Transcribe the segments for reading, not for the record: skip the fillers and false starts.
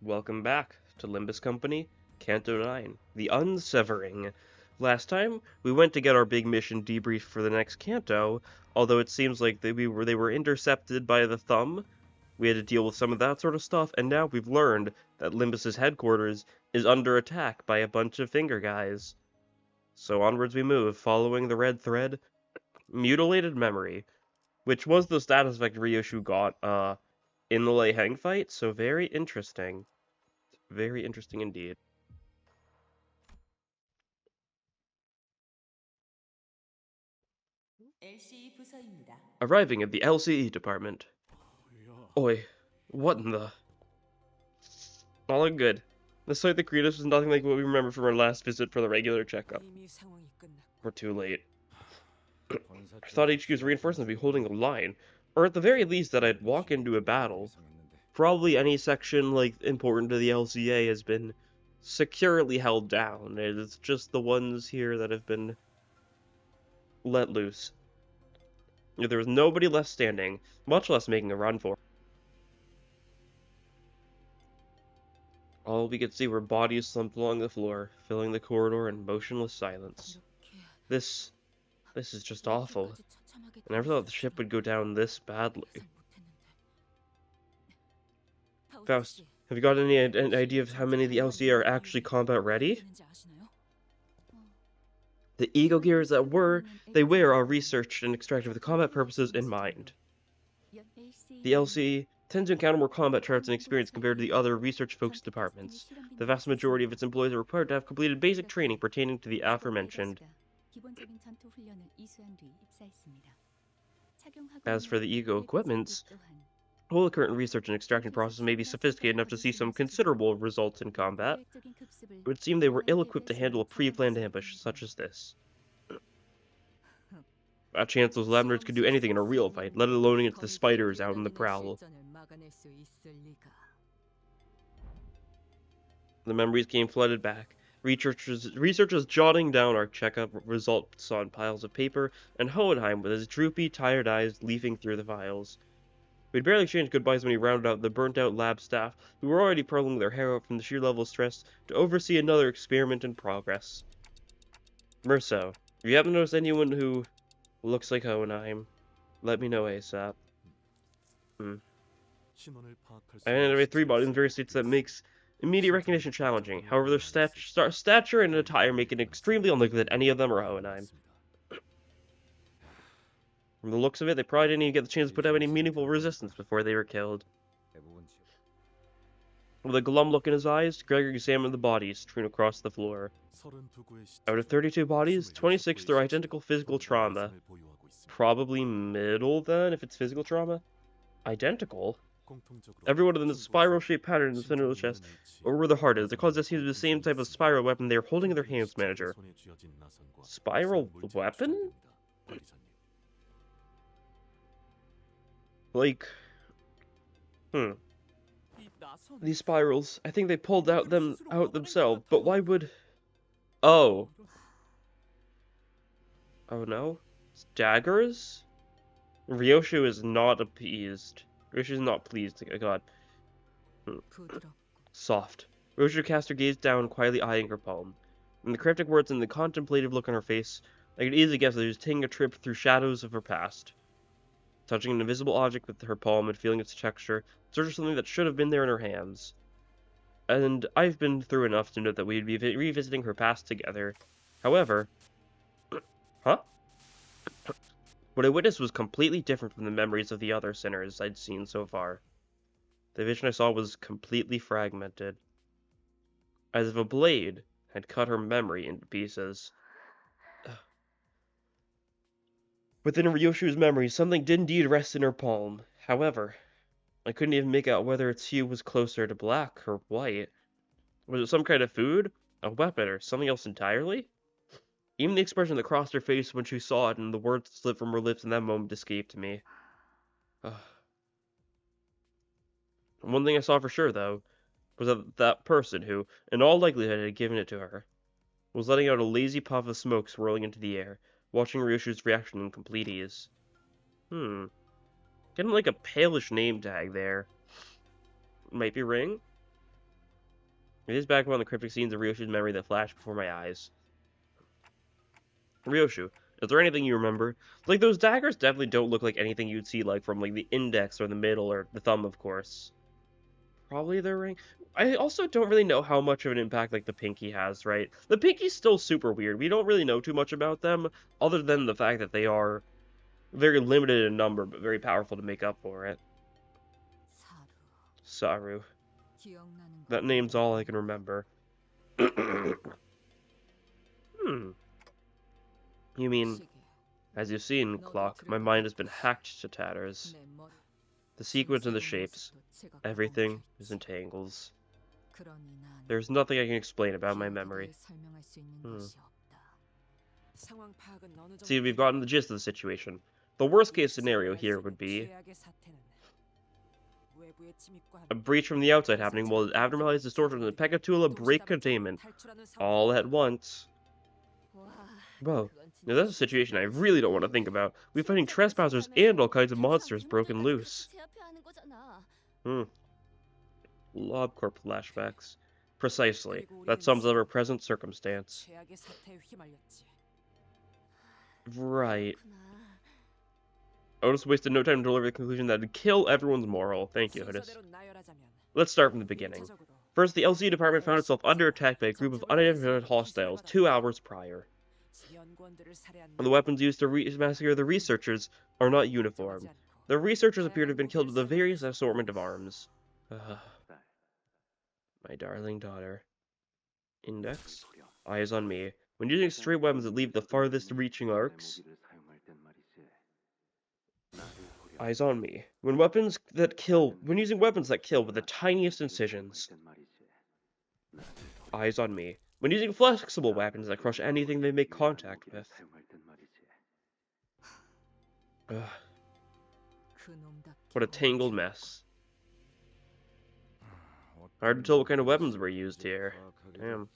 Welcome back to Limbus Company, Canto 9, The Unsevering. Last time, we went to get our big mission debrief for the next Canto, although it seems like they were intercepted by the Thumb. We had to deal with some of that sort of stuff, and now we've learned that Limbus's headquarters is under attack by a bunch of finger guys. So onwards we move, following the red thread, Mutilated Memory, which was the status effect Ryoshu got, in the heng fight, so very interesting. Very interesting indeed. Arriving at the LCE department. Oi, what in the... All in good. The sight that greeted us was nothing like what we remember from our last visit for the regular checkup. We're too late. I thought HQ's reinforcements would be holding the line, or at the very least that I'd walk into a battle. Probably any section, important to the LCA has been securely held down. It's just the ones here that have been let loose. There was nobody left standing, much less making a run for it. All we could see were bodies slumped along the floor, filling the corridor in motionless silence. This is just awful. I never thought the ship would go down this badly. Faust, have you got any idea of how many of the LC are actually combat ready? The ego gears they wear are researched and extracted with combat purposes in mind. The LC tends to encounter more combat charts and experience compared to the other research-focused departments. The vast majority of its employees are required to have completed basic training pertaining to the aforementioned. As for the ego equipments, while the current research and extraction process may be sophisticated enough to see some considerable results in combat, it would seem they were ill-equipped to handle a pre-planned ambush such as this. A chance those lab nerds could do anything in a real fight, let alone against the spiders out on the prowl. The memories came flooded back. Researchers jotting down our checkup results on piles of paper, and Hohenheim with his droopy, tired eyes leafing through the files. We'd barely exchanged goodbyes when he rounded out the burnt-out lab staff, who were already pulling their hair out from the sheer level of stress, to oversee another experiment in progress. Merso, if you happen to notice anyone who looks like Hohenheim, let me know ASAP. I identified 3 bodies in various states that makes immediate recognition challenging. However, their stature and attire make it extremely unlikely that any of them are Hohenheim. From the looks of it, they probably didn't even get the chance to put up any meaningful resistance before they were killed. With a glum look in his eyes, Gregor examined the bodies strewn across the floor. Out of 32 bodies, 26 through identical physical trauma. Probably middle, then, if it's physical trauma? Identical? Every one of them is a spiral-shaped pattern in the center of the chest, or where the heart is. The cause that seems to be the same type of spiral weapon they are holding in their hands, manager. Spiral weapon? These spirals, I think they pulled them out themselves, but why would... Oh. Oh no? It's daggers? Ryoshu is not appeased. Ryoshu is not pleased, God. Soft. Ryoshu cast her gaze down, quietly eyeing her palm. From the cryptic words and the contemplative look on her face, I could easily guess that she was taking a trip through shadows of her past. Touching an invisible object with her palm and feeling its texture, search for something that should have been there in her hands. And I've been through enough to know that we'd be revisiting her past together. However... Huh? What I witnessed was completely different from the memories of the other sinners I'd seen so far. The vision I saw was completely fragmented. As if a blade had cut her memory into pieces. Within Ryoshu's memory, something did indeed rest in her palm. However, I couldn't even make out whether its hue was closer to black or white. Was it some kind of food, a weapon, or something else entirely? Even the expression that crossed her face when she saw it and the words that slipped from her lips in that moment escaped me. One thing I saw for sure, though, was that that person who, in all likelihood, had given it to her, was letting out a lazy puff of smoke swirling into the air, watching Ryoshu's reaction in complete ease. Getting like a palish name tag there. Might be Ring? It is back upon the cryptic scenes of Ryoshu's memory that flashed before my eyes. Ryoshu, is there anything you remember? Like, those daggers definitely don't look like anything you'd see, like, from, like, the index or the middle or the thumb, of course. Probably their ring. I also don't really know how much of an impact, like, the pinky has, right? The pinky's still super weird. We don't really know too much about them, other than the fact that they are very limited in number, but very powerful to make up for it. Saru. That name's all I can remember. Hmm. You mean, as you've seen, Clock, my mind has been hacked to tatters. The sequence and the shapes, everything is in tangles. There's nothing I can explain about my memory. See, we've gotten the gist of the situation. The worst case scenario here would be a breach from the outside happening while the abnormalities, distortions, and the Pekatula break containment all at once. Whoa, now that's a situation I really don't want to think about. We're fighting trespassers and all kinds of monsters broken loose. LobCorp flashbacks. Precisely. That sums up our present circumstance. Right. Otis wasted no time to deliver the conclusion that it'd kill everyone's moral. Thank you, Otis. Let's start from the beginning. First, the LCU department found itself under attack by a group of unidentified hostiles 2 hours prior. And the weapons used to massacre the researchers are not uniform. The researchers appear to have been killed with a various assortment of arms. My darling daughter. Index. Eyes on me. When using straight weapons that leave the farthest reaching arcs. Eyes on me. When using weapons that kill with the tiniest incisions. Eyes on me. When using flexible weapons that crush anything they make contact with. Ugh. What a tangled mess. Hard to tell what kind of weapons were used here. Damn.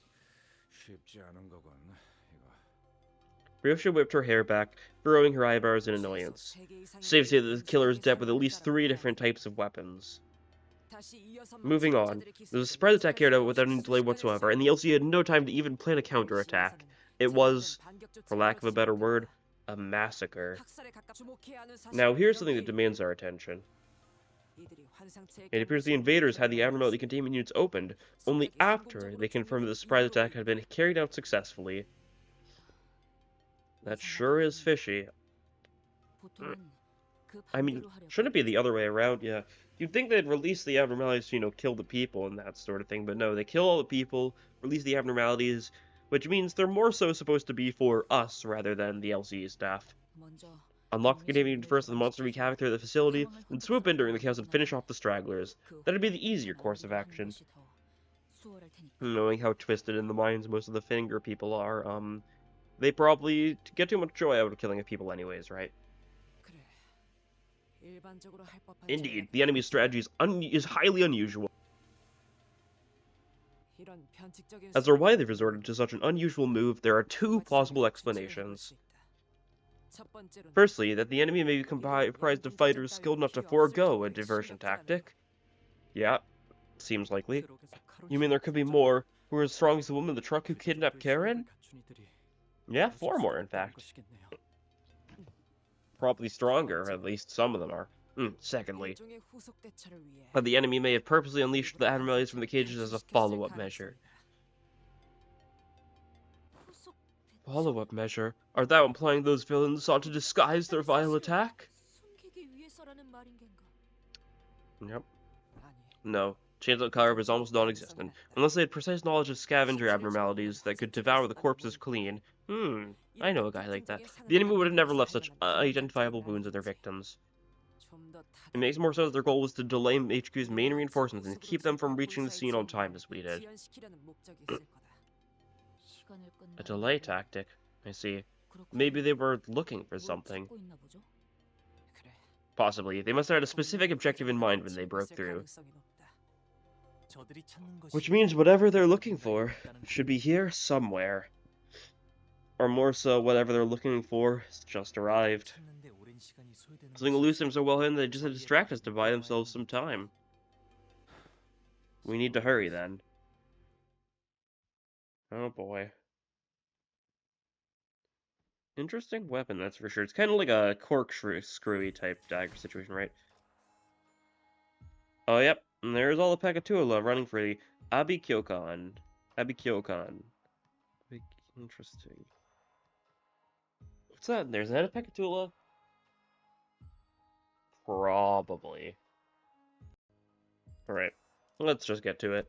Ryosha whipped her hair back, furrowing her eyebrows in annoyance. Safe to say that the killer is dead with at least 3 different types of weapons. Moving on, there was a surprise attack carried out without any delay whatsoever, and the LC had no time to even plan a counterattack. It was, for lack of a better word, a massacre. Now here's something that demands our attention. It appears the invaders had the abnormality containment units opened, only after they confirmed that the surprise attack had been carried out successfully. That sure is fishy. I mean, shouldn't it be the other way around? Yeah. You'd think they'd release the abnormalities to, kill the people and that sort of thing, but no, they kill all the people, release the abnormalities, which means they're more so supposed to be for us rather than the LCE staff. Unlock the containment unit first, the monster wreak havoc through the facility, then swoop in during the chaos and finish off the stragglers. That'd be the easier course of action. Knowing how twisted in the minds most of the finger people are, they probably get too much joy out of killing people anyways, right? Indeed, the enemy's strategy is highly unusual. As they're widely resorted to such an unusual move, there are 2 plausible explanations. Firstly, that the enemy may be comprised of fighters skilled enough to forego a diversion tactic. Yeah, seems likely. You mean there could be more who are as strong as the woman in the truck who kidnapped Karen? Yeah, 4 more, in fact. Probably stronger, at least some of them are. Secondly, that the enemy may have purposely unleashed the abnormalities from the cages as a follow-up measure. Follow-up measure? Art thou implying those villains sought to disguise their vile attack? Yep. No. Chance of cover is almost non-existent. Unless they had precise knowledge of scavenger abnormalities that could devour the corpses clean. I know a guy like that. The enemy would have never left such identifiable wounds in their victims. It makes more sense that their goal was to delay HQ's main reinforcements and keep them from reaching the scene on time as we did. A delay tactic? I see. Maybe they were looking for something. Possibly. They must have had a specific objective in mind when they broke through. Which means whatever they're looking for should be here somewhere. Or more so, whatever they're looking for has just arrived. Something elusive so well hidden that they just had to distract us to buy themselves some time. We need to hurry then. Oh boy. Interesting weapon, that's for sure. It's kind of like a corkscrew screwy type dagger situation, right? Oh, yep. And there's all the Pekatula running for the Abikyokan. Abikyokan. Interesting. What's that? There's that a Pekatula? Probably. Alright. Let's just get to it.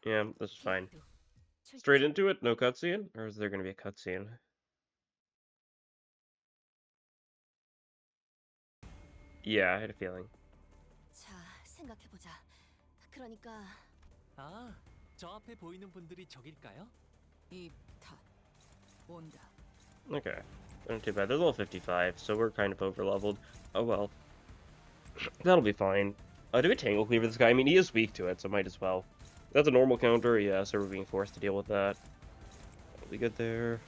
Yeah, this is fine. Straight into it? No cutscene? Or is there going to be a cutscene? Yeah, I had a feeling. 자, 생각해보자. 그러니까 아, 저 앞에 보이는 분들이 적일까요? 입다 온다. Okay. Not too bad. They're level 55, so we're kind of over-leveled. Oh well. That'll be fine. Do we Tangle Cleaver this guy? I mean, he is weak to it, so might as well. That's a normal counter, yeah, so we're being forced to deal with that. That'll be good there.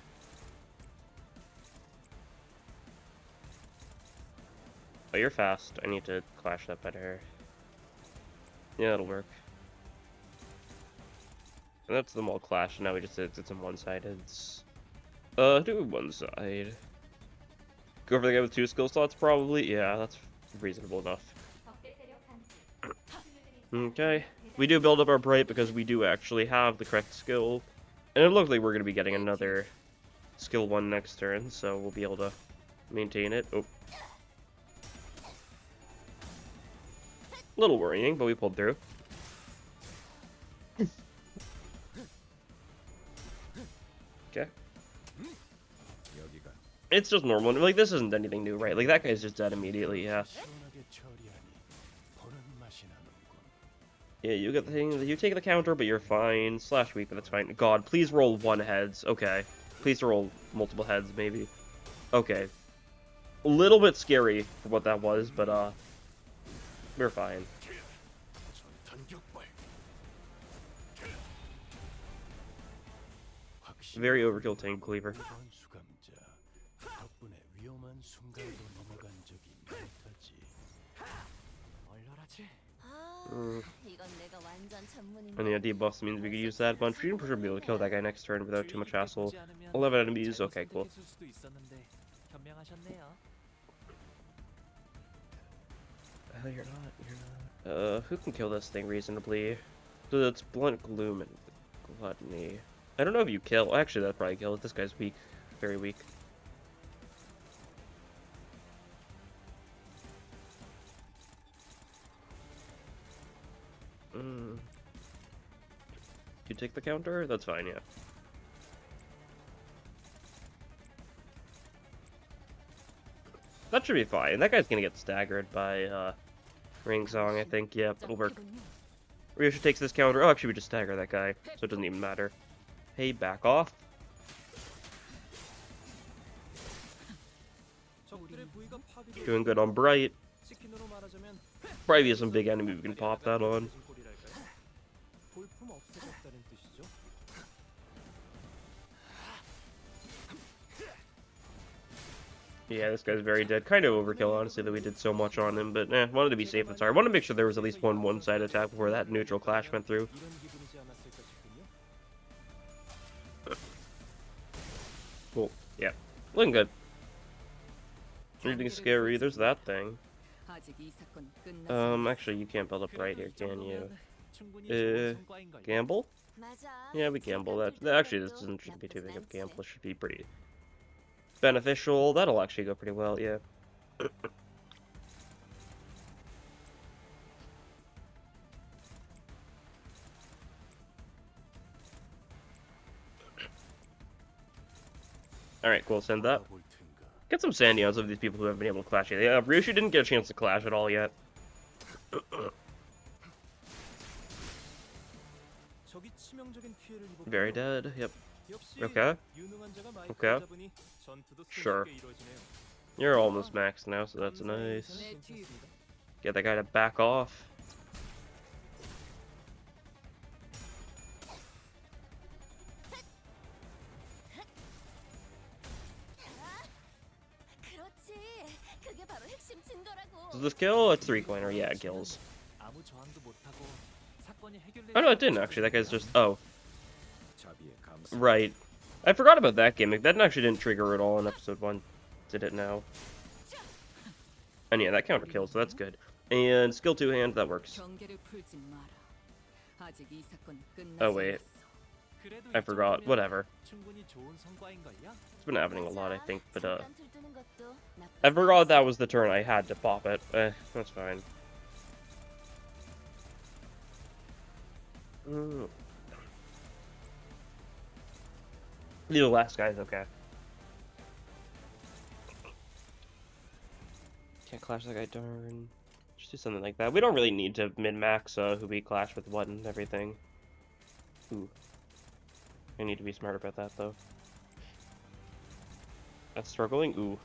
Oh, you're fast. I need to clash that better. Yeah, that'll work. And that's them all clash, and now we just did some one-sided. Do one side. Go for the guy with 2 skill slots, probably? Yeah, that's reasonable enough. Okay. We do build up our Bright because we do actually have the correct skill. And it looks like we're going to be getting another skill 1 next turn, so we'll be able to maintain it. Oh. A little worrying, but we pulled through. Okay. It's just normal. Like, this isn't anything new, right? Like, that guy's just dead immediately, yeah. Yeah, you get the thing, you take the counter, but you're fine. Slash weak, but that's fine. God, please roll 1 heads. Okay. Please roll multiple heads, maybe. Okay. A little bit scary for what that was, but, we're fine. Very overkill Tank Cleaver. And yeah, debuffs means we could use that bunch. We can for sure be able to kill that guy next turn without too much hassle. 11 enemies, okay, cool. You're not. Who can kill this thing reasonably? So it's Blunt Gloom and Gluttony. I don't know if you kill. Actually, that'd probably kill it. This guy's weak. Very weak. You take the counter? That's fine, yeah. That should be fine. That guy's gonna get staggered by, Ring Song, I think. Yeah, it'll work. Ryosha takes this counter. Oh, actually, we just stagger that guy, so it doesn't even matter. Hey, back off. Doing good on Bright. Probably some big enemy we can pop that on. Yeah, this guy's very dead. Kind of overkill, honestly, that we did so much on him, but wanted to be safe and sorry. Wanted to make sure there was at least one-side attack before that neutral clash went through. Cool. Yeah. Looking good. Anything scary? There's that thing. Actually, you can't build up right here, can you? Gamble? Yeah, we gamble. That actually, this shouldn't be too big of a gamble. It should be pretty beneficial. That'll actually go pretty well, yeah. Alright, cool, send that. Get some sandy on some of these people who haven't been able to clash yet. Yeah, Ryoshu didn't get a chance to clash at all yet. Very dead, yep. Okay. Okay. Sure. You're almost maxed now, so that's nice. Get that guy to back off. Does this kill? It's 3-coiner. Yeah, it kills. Oh no, it didn't actually. That guy's just... Oh. Right. I forgot about that gimmick. That actually didn't trigger at all in episode 1. Did it now? And yeah, that counter kills, so that's good. And skill 2 hand, that works. 경계를 풀진 마라. 아직 이 사건은 Oh 끝나지 wait, 않았어. 그래도 I 이 forgot. 정도면 Whatever. 충분히 좋은 성과인걸요? It's been happening a lot, I think, but 잠깐 들뜨는 것도 나쁘지 I forgot that 않았어. was the turn I had to pop it. That's fine. The last guy's okay. Can't clash that guy, darn. Just do something like that. We don't really need to min-max who we clash with what and everything. Ooh. I need to be smart about that, though. That's struggling? Ooh.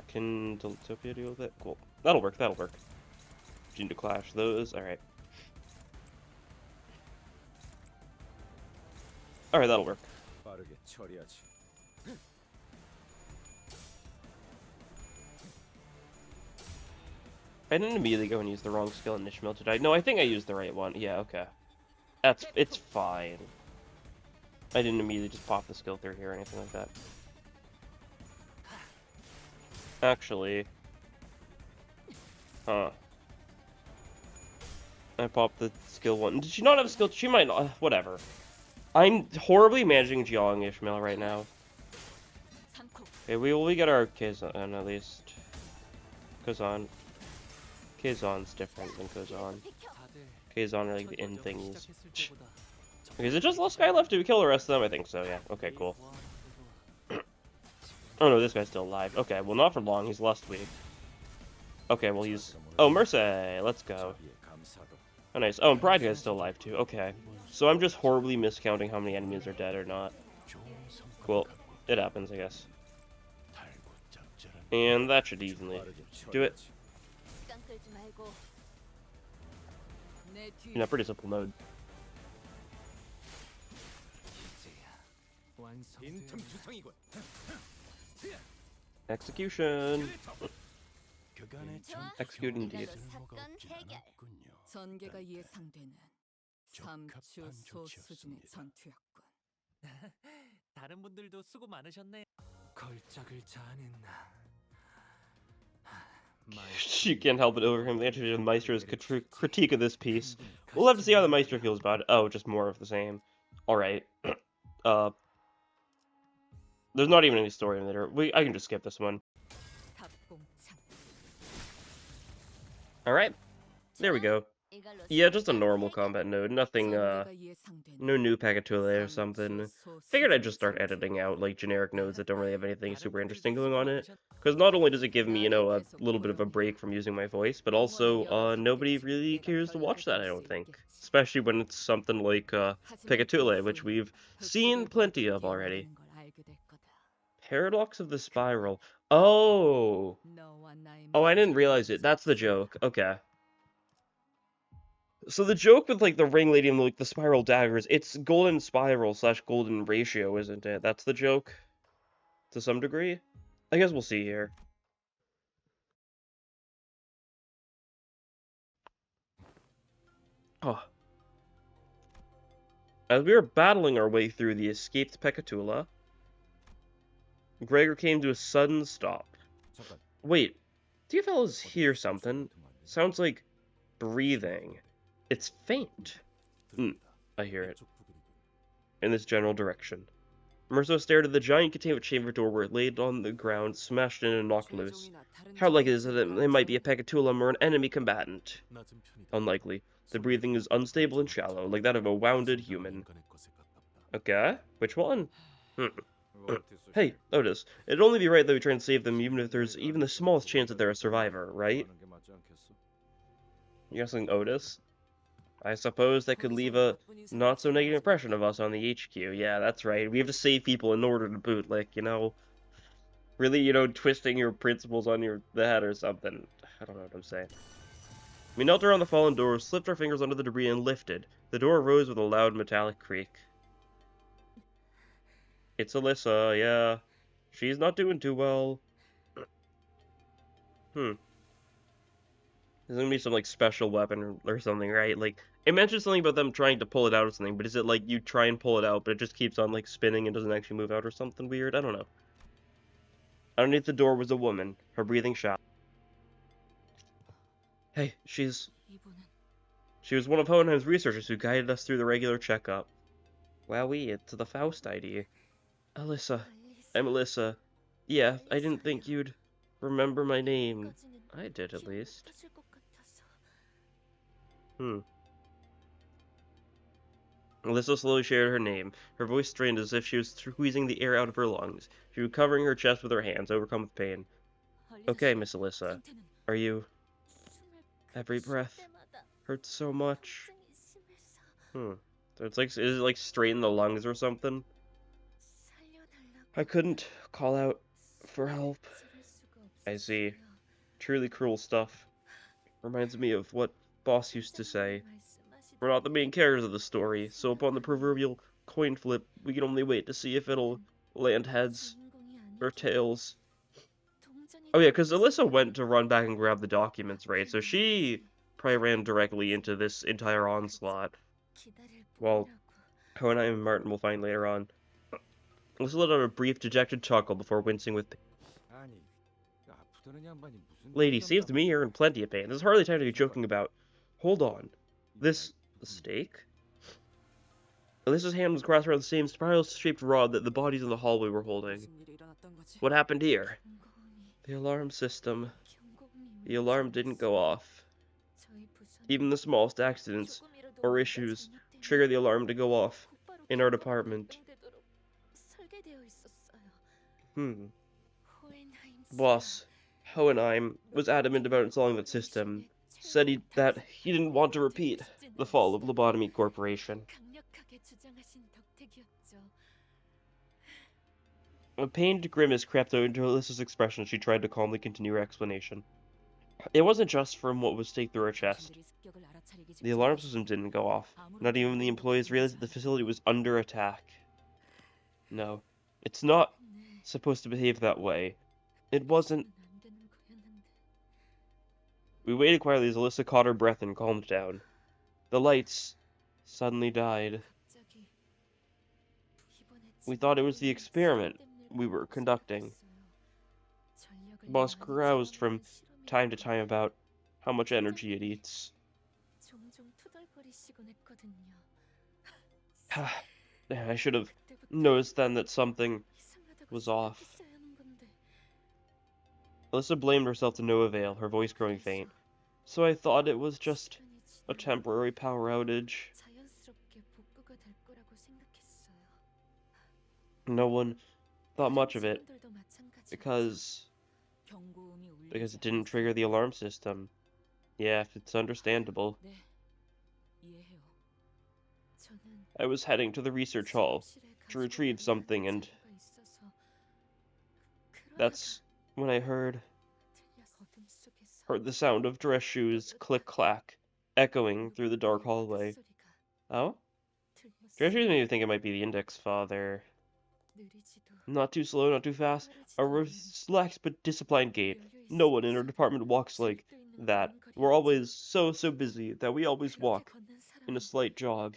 Can Tiltopia deal with it? Cool. That'll work, that'll work. Just need to clash those, alright. Alright, that'll work. I didn't immediately go and use the wrong skill in Nishmil, did I? No, I think I used the right one. Yeah, okay. It's fine. I didn't immediately just pop the skill through here or anything like that. Actually. Huh. I popped the skill 1. Did she not have a skill? She might not. Whatever. I'm horribly managing Jiang Ishmael right now. Okay, we get our Kazan at least. Kazan. Kazan's different than Kazan. Kazan are like the in thingies. Okay, is it just last guy left? Did we kill the rest of them? I think so, yeah. Okay, cool. Oh no, this guy's still alive. Okay, well not for long, he's last week. Okay, well he's... Oh, Mercy! Let's go. Oh nice. Oh, and Pride guy's still alive too. Okay. So I'm just horribly miscounting how many enemies are dead or not. Cool. It happens, I guess. And that should easily do it. 시간 끌지 말고. 내 뒤. In a pretty simple mode. Execution! Execute indeed. 사건 해결. 전개가 예상되는 삼추소 수준의 전투였군. 다른 분들도 수고 많으셨네. 걸작을 자아낸 You can't help but over him. The answer to Meister's critique of this piece. We'll have to see how the Meister feels about it. Oh, just more of the same. Alright. There's not even any story in there. I can just skip this one. Alright. There we go. Yeah, just a normal combat node. Nothing, no new Pacatule or something. Figured I'd just start editing out, like, generic nodes that don't really have anything super interesting going on it. Because not only does it give me, you know, a little bit of a break from using my voice, but also, nobody really cares to watch that, I don't think. Especially when it's something like, Pacatule, which we've seen plenty of already. Paradox of the Spiral. Oh! Oh, I didn't realize it. That's the joke. Okay. So the joke with, like, the ring lady and, like, the spiral daggers, it's golden spiral / golden ratio, isn't it? That's the joke? To some degree? I guess we'll see here. Oh. As we were battling our way through the escaped Pecatula, Gregor came to a sudden stop. Wait, do you fellas hear something? Sounds like breathing. It's faint. I hear it. In this general direction. Merso stared at the giant containment chamber door where it laid on the ground, smashed in and knocked loose. How likely is it that it might be a Pecatulum or an enemy combatant? Unlikely. The breathing is unstable and shallow, like that of a wounded human. Okay, which one? Hey, Otis, it'd only be right that we try and save them even if there's even the smallest chance that they're a survivor, right? You're guessing Otis? I suppose that could leave a not-so-negative impression of us on the HQ. Yeah, that's right. We have to save people in order to bootlick, you know? Really, you know, twisting your principles on the head or something. I don't know what I'm saying. We knelt around the fallen door, slipped our fingers under the debris, and lifted. The door rose with a loud metallic creak. It's Alyssa, yeah. She's not doing too well. There's gonna be some, like, special weapon or something, right? Like, it mentioned something about them trying to pull it out or something, but is it like you try and pull it out, but it just keeps on, like, spinning and doesn't actually move out or something weird? I don't know. Underneath the door was a woman, her breathing shallow. Hey, she was one of Hohenheim's researchers who guided us through the regular checkup. Wowee, it's the Faust ID. Alyssa. I'm Alyssa. Yeah, I didn't think you'd remember my name. I did, at least. Alyssa slowly shared her name. Her voice strained as if she was squeezing the air out of her lungs. She was covering her chest with her hands, overcome with pain. Okay, Miss Alyssa. Are you... Every breath hurts so much. So it's like, is it like straight in the lungs or something? I couldn't call out for help. I see. Truly cruel stuff. Reminds me of what Boss used to say. We're not the main characters of the story, so upon the proverbial coin flip, we can only wait to see if it'll land heads or tails. Oh yeah, because Alyssa went to run back and grab the documents, right? So she probably ran directly into this entire onslaught. Well, Hohenheim and Martin will find later on. Alyssa let out a brief, dejected chuckle before wincing with pain. Lady, saved me here in plenty of pain. This is hardly time to be joking about. Hold on. This... steak? Alyssa's hand was grasped around the same spiral-shaped rod that the bodies in the hallway were holding. What happened here? The alarm system. The alarm didn't go off. Even the smallest accidents or issues trigger the alarm to go off in our department. Boss Hohenheim was adamant about installing that system. Said that he didn't want to repeat the fall of Lobotomy Corporation. A pained grimace crept out into Alyssa's expression as she tried to calmly continue her explanation. It wasn't just from what was staked through her chest. The alarm system didn't go off. Not even the employees realized that the facility was under attack. No, it's not supposed to behave that way. It wasn't... We waited quietly as Alyssa caught her breath and calmed down. The lights suddenly died. We thought it was the experiment we were conducting. Boss caroused from time to time about how much energy it eats. I should have noticed then that something was off. Alyssa blamed herself to no avail, her voice growing faint. So I thought it was just a temporary power outage. No one thought much of it, because it didn't trigger the alarm system. Yeah, it's understandable. I was heading to the research hall to retrieve something, and that's when I heard the sound of dress shoes click-clack, echoing through the dark hallway. Oh? Dress shoes made me think it might be the Index Father. Not too slow, not too fast. A relaxed but disciplined gait. No one in our department walks like that. We're always so busy that we always walk in a slight jog.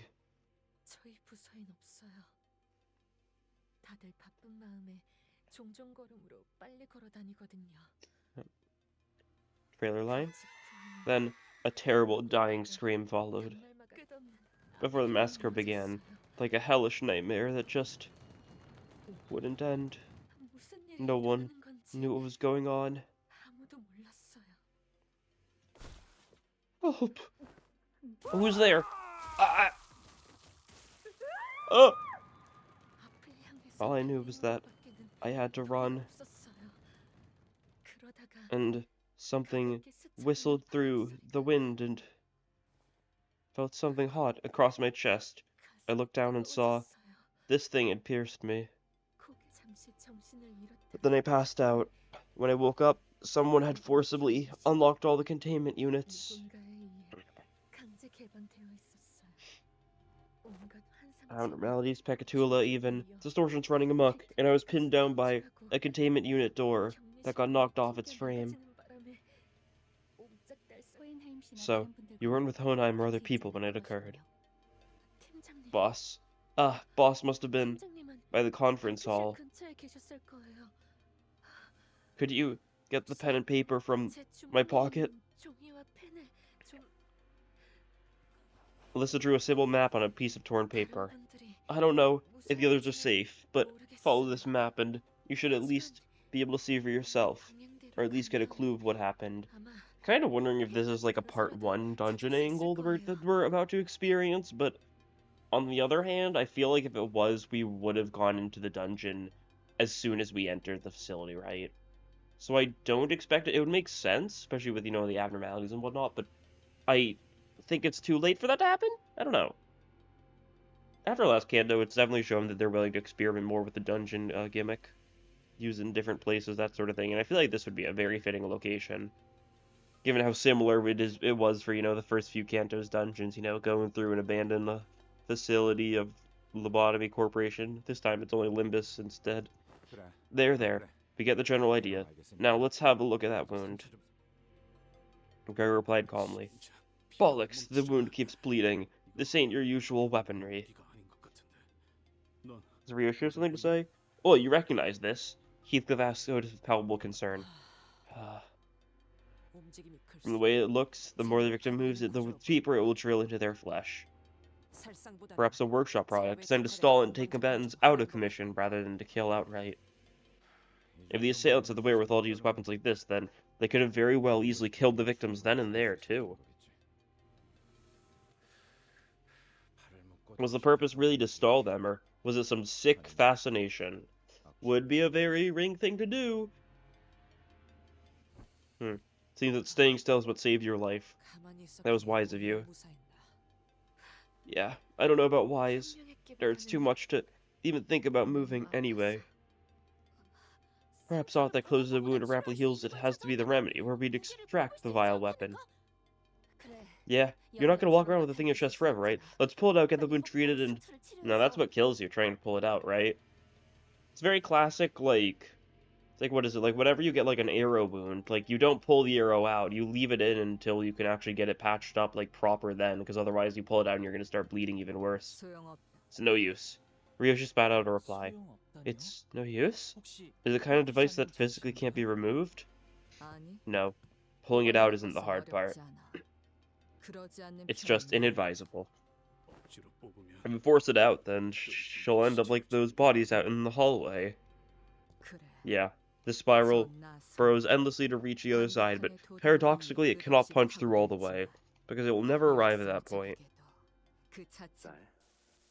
Trailer line. Then a terrible dying scream followed. Before the massacre began, like a hellish nightmare that just wouldn't end. No one knew what was going on. Help! Who's there? Oh! All I knew was that I had to run. And something whistled through the wind and felt something hot across my chest. I looked down and saw this thing had pierced me. But then I passed out. When I woke up, someone had forcibly unlocked all the containment units. Abnormalities, Pecatula even. Distortions running amok, and I was pinned down by a containment unit door that got knocked off its frame. So, you weren't with Honheim or other people when it occurred. 팀장님, Boss. Boss must have been 팀장님은 by the conference 대기실 hall. 근처에 계셨을 거예요. Could you get the pen and paper from 제 my 주머니에 pocket? 있는 종이와 펜을 좀 Alyssa drew a simple map on a piece of torn 다른 paper. 분들이 I don't know if the others are 무사할지는 safe, but follow this 모르겠어요. map and you should at least be able to see for yourself, or at least get a clue of what happened. 아마 Kind of wondering if this is like a part 1 dungeon angle that we're about to experience, but on the other hand, I feel like if it was, we would have gone into the dungeon as soon as we entered the facility, right? So I don't expect it. It would make sense, especially with, the abnormalities and whatnot, but I think it's too late for that to happen? I don't know. After last Canto, it's definitely shown that they're willing to experiment more with the dungeon gimmick, use it in different places, that sort of thing, and I feel like this would be a very fitting location, given how similar it was for, the first few Canto's dungeons, going through and abandon the facility of Lobotomy Corporation. This time it's only Limbus instead. There. We get the general idea. Now let's have a look at that wound. Gregor replied calmly. Bollocks, the wound keeps bleeding. This ain't your usual weaponry. Is Ryoshu something to say? Oh, you recognize this? Heathcliff asked with palpable concern. From the way it looks, the more the victim moves it, the deeper it will drill into their flesh. Perhaps a workshop product designed to stall and take combatants out of commission rather than to kill outright. If the assailants had the wherewithal to use weapons like this, then they could have very well easily killed the victims then and there, too. Was the purpose really to stall them, or was it some sick fascination? Would be a very Ring thing to do. Seems that staying still is what saved your life. That was wise of you. Yeah, I don't know about wise. It hurts too much to even think about moving anyway. Perhaps aught that closes a wound or rapidly heals it has to be the remedy, where we'd extract the vile weapon. Yeah, you're not gonna walk around with the thing in your chest forever, right? Let's pull it out, get the wound treated, and... No, that's what kills you, trying to pull it out, right? It's very classic, what is it, whenever you get, an arrow wound, you don't pull the arrow out, you leave it in until you can actually get it patched up, proper then, because otherwise you pull it out and you're gonna start bleeding even worse. It's no use. Ryoshi spat out a reply. It's no use? Is it the kind of device that physically can't be removed? No. Pulling it out isn't the hard part. It's just inadvisable. If we force it out, then she'll end up like those bodies out in the hallway. Yeah, the spiral burrows endlessly to reach the other side, but paradoxically it cannot punch through all the way, because it will never arrive at that point.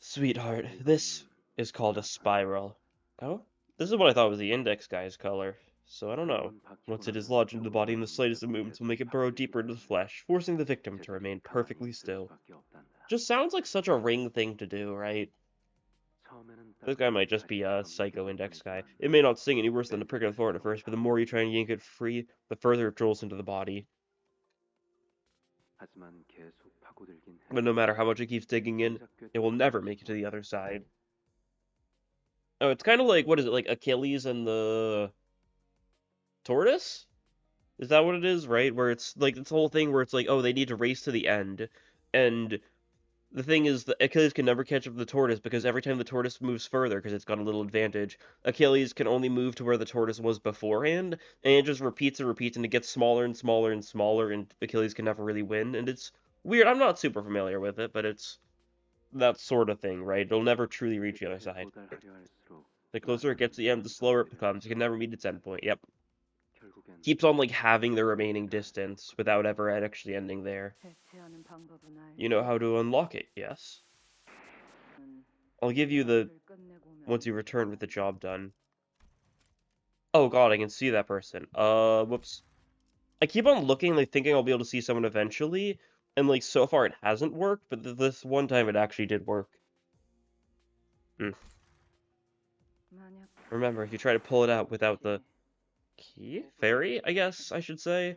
Sweetheart, this is called a spiral. Oh? This is what I thought was the index guy's color. So I don't know. Once it is lodged into the body, and the slightest of movements will make it burrow deeper into the flesh, forcing the victim to remain perfectly still. Just sounds like such a Ring thing to do, right? This guy might just be a psycho index guy. It may not sting any worse than a prick of the thorn at first, but the more you try and yank it free, the further it drills into the body. But no matter how much it keeps digging in, it will never make it to the other side. Oh, it's kind of like, what is it, like Achilles and the tortoise? Is that what it is, right? Where it's like this whole thing where it's like, oh, they need to race to the end, and the thing is that Achilles can never catch up to the tortoise because every time the tortoise moves further, because it's got a little advantage, Achilles can only move to where the tortoise was beforehand, and it just repeats and repeats, and it gets smaller and smaller and smaller, and Achilles can never really win, and it's weird. I'm not super familiar with it, but it's that sort of thing, right? It'll never truly reach the other side. The closer it gets to the end, the slower it becomes. It can never meet its endpoint. Yep. Keeps on, having the remaining distance without ever actually ending there. You know how to unlock it, yes? I'll give you the... once you return with the job done. Oh god, I can see that person. Whoops. I keep on looking, thinking I'll be able to see someone eventually, and, so far it hasn't worked, but this one time it actually did work. Remember, if you try to pull it out without the... key? Fairy, I guess I should say?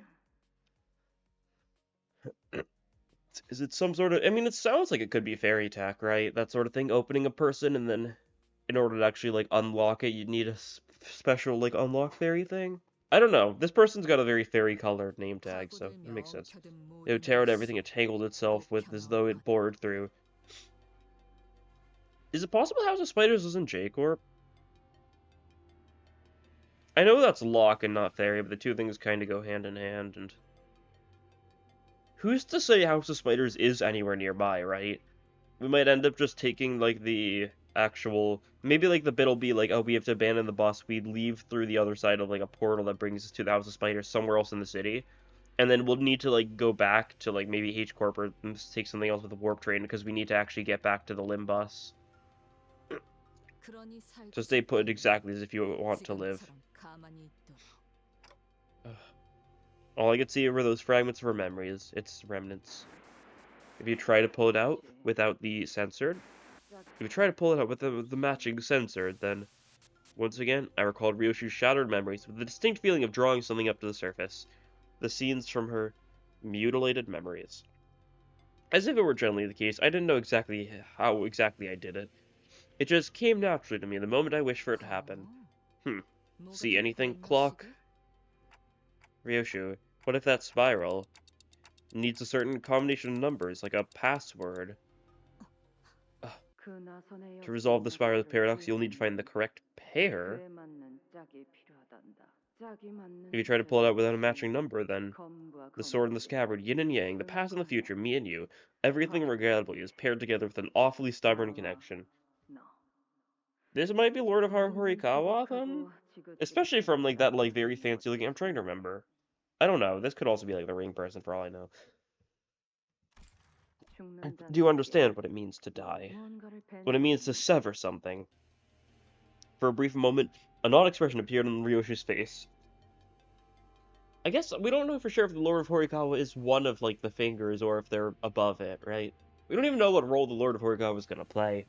Is it some sort of... I mean, it sounds like it could be fairy tech, right? That sort of thing, opening a person, and then in order to actually, unlock it, you'd need a special, unlock fairy thing? I don't know. This person's got a very fairy-colored name tag, so it makes sense. It would tear out everything it tangled itself with as though it bored through. Is it possible House of Spiders was in J-Corp? I know that's Locke and not Fairy, but the two things kind of go hand in hand, and... Who's to say House of Spiders is anywhere nearby, right? We might end up just taking, like, the actual... Maybe, like, the bit will be like, oh, we have to abandon the bus, we leave through the other side of, like, a portal that brings us to the House of Spiders somewhere else in the city. And then we'll need to, like, go back to, like, maybe H-Corp or take something else with the warp train, because we need to actually get back to the Limbus. So stay put exactly as if you want to live. All I could see were those fragments of her memories, its remnants. If you try to pull it out without the censored, if you try to pull it out with the matching censored, then, once again, I recalled Ryoshu's shattered memories with the distinct feeling of drawing something up to the surface. The scenes from her mutilated memories. As if it were generally the case, I didn't know exactly how exactly I did it. It just came naturally to me the moment I wished for it to happen. See anything, clock? Ryoshu, what if that spiral needs a certain combination of numbers, like a password? To resolve the spiral of paradox, you'll need to find the correct pair. If you try to pull it out without a matching number, then the sword and the scabbard, yin and yang, the past and the future, me and you, everything regrettably is paired together with an awfully stubborn connection. This might be Lord of Horikawa, then? Especially from, like, that, like, very fancy looking... I'm trying to remember. I don't know. This could also be, like, the ring person, for all I know. Do you understand what it means to die? What it means to sever something? For a brief moment, an odd expression appeared on Ryoshu's face. I guess we don't know for sure if the Lord of Horikawa is one of, like, the fingers, or if they're above it, right? We don't even know what role the Lord of Horikawa is gonna play.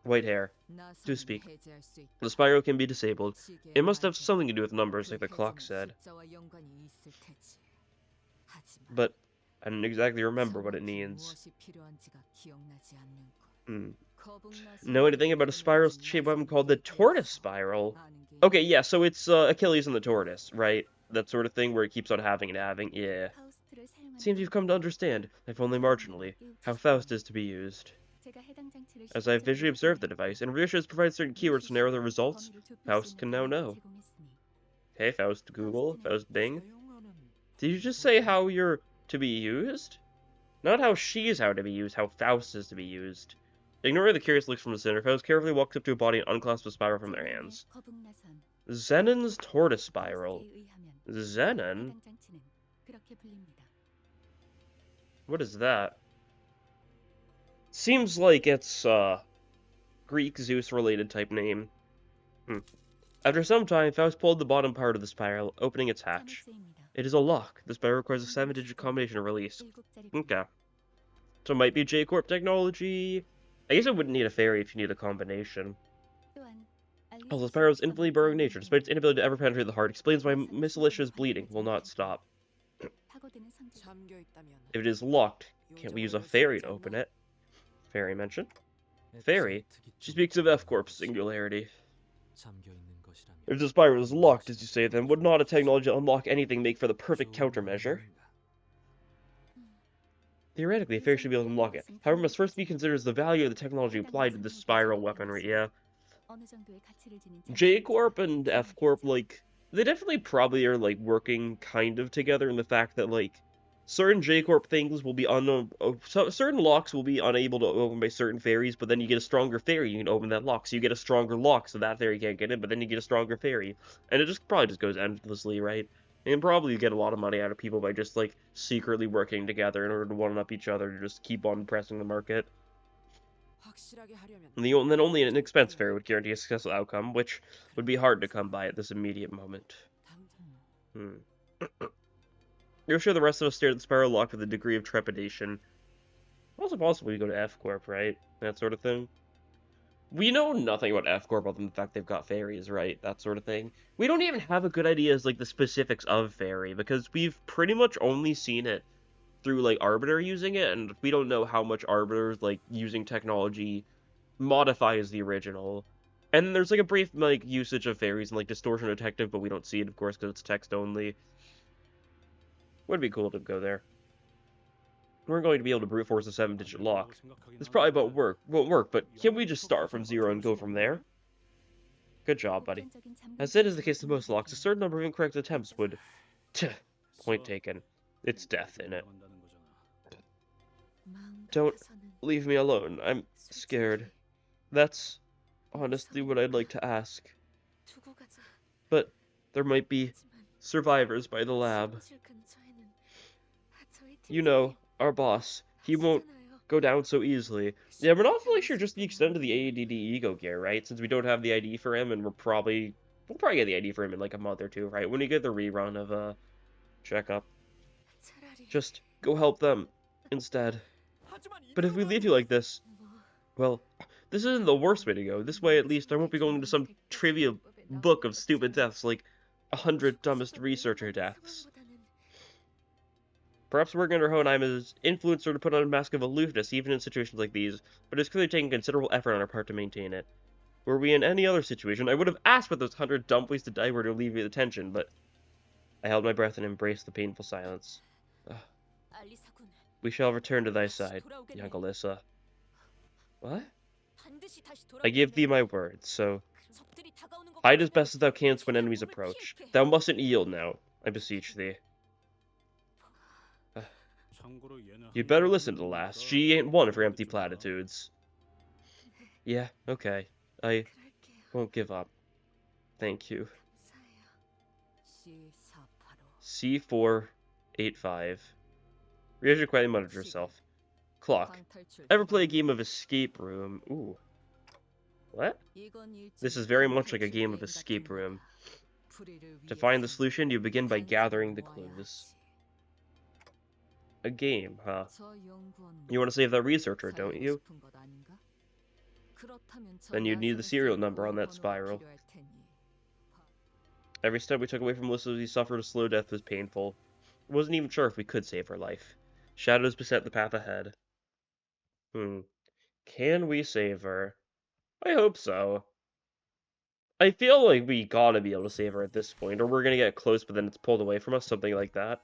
White hair. Do speak. The spiral can be disabled. It must have something to do with numbers, like the clock said. But I don't exactly remember what it means. Know anything about a spiral-shaped weapon called the tortoise spiral? Okay, yeah, so it's Achilles and the tortoise, right? That sort of thing where it keeps on having and having, yeah. Seems you've come to understand, if only marginally, how Faust is to be used. As I visually observed the device, and Ryoshu has provided certain keywords to narrow the results, Faust can now know. Hey, Faust Google, Faust Bing. Did you just say how you're to be used? Not how she's how to be used, how Faust is to be used. Ignoring the curious looks from the center, Faust carefully walks up to a body and unclasps a spiral from their hands. Zenon's tortoise spiral. Zenon? What is that? Seems like it's, Greek Zeus-related type name. After some time, Faust pulled the bottom part of the spiral, opening its hatch. It is a lock. The spiral requires a 7-digit combination of release. Okay. So it might be J-Corp technology. I guess it wouldn't need a fairy if you need a combination. Also, the spiral's infinitely burrowing nature, despite its inability to ever penetrate the heart, explains why Miss Alicia's bleeding will not stop. If it is locked, can't we use a fairy to open it? Fairy mentioned. Fairy? She speaks of F-Corp's singularity. If the spiral is locked, as you say, then would not a technology to unlock anything make for the perfect countermeasure? Theoretically, a fairy should be able to unlock it. However, must first be considered as the value of the technology applied to the spiral weaponry, yeah. J-Corp and F-Corp, like, they definitely probably are, like, working kind of together in the fact that, like, certain J-Corp things will be certain locks will be unable to open by certain fairies, but then you get a stronger fairy, you can open that lock, so you get a stronger lock, so that fairy can't get in, but then you get a stronger fairy. And it just probably just goes endlessly, right? And probably you get a lot of money out of people by just, like, secretly working together in order to one-up each other to just keep on pressing the market. And then only an expensive fairy would guarantee a successful outcome, which would be hard to come by at this immediate moment. You're sure the rest of us stare at the spiral lock with a degree of trepidation. Also possible we go to F-Corp, right? That sort of thing. We know nothing about F-Corp other than the fact they've got fairies, right? That sort of thing. We don't even have a good idea as, like, the specifics of fairy, because we've pretty much only seen it through, like, Arbiter using it, and we don't know how much Arbiter's, like, using technology modifies the original. And there's like a brief like usage of fairies and like distortion detective, but we don't see it, of course, because it's text only. Would be cool to go there. We're going to be able to brute force a 7-digit lock. This probably won't work, but can we just start from 0 and go from there? Good job, buddy. As it is the case with most locks, a certain number of incorrect attempts would... Point taken. It's death in it. Don't leave me alone. I'm scared. That's honestly what I'd like to ask. But there might be survivors by the lab. You know, our boss. He won't go down so easily. Yeah, we're not fully sure just the extent of the ADD ego gear, right? Since we don't have the ID for him, and we'll probably get the ID for him in like a month or two, right? When we get the rerun of checkup. Just go help them instead. But if we leave you like this, well, this isn't the worst way to go. This way, at least, I won't be going into some trivia book of stupid deaths like 100 dumbest researcher deaths. Perhaps working under Hohenheim has influenced her to put on a mask of aloofness even in situations like these, but it's clearly taking considerable effort on our part to maintain it. Were we in any other situation, I would have asked what those 100 dumb ways to die were to alleviate the tension, but I held my breath and embraced the painful silence. We shall return to thy side, young Alyssa. What? I give thee my word, so hide as best as thou canst when enemies approach. Thou mustn't yield now, I beseech thee. You'd better listen to the lass. She ain't one for empty platitudes. Yeah, okay. I won't give up. Thank you. C485. Ryuja quietly muttered to herself. Clock. Ever play a game of escape room? Ooh. What? This is very much like a game of escape room. To find the solution, you begin by gathering the clues. A game, huh? You want to save that researcher, don't you? Then you'd need the serial number on that spiral. Every step we took away from Melissa as he suffered a slow death was painful. I wasn't even sure if we could save her life. Shadows beset the path ahead. Can we save her? I hope so. I feel like we gotta be able to save her at this point, or we're gonna get close but then it's pulled away from us, something like that.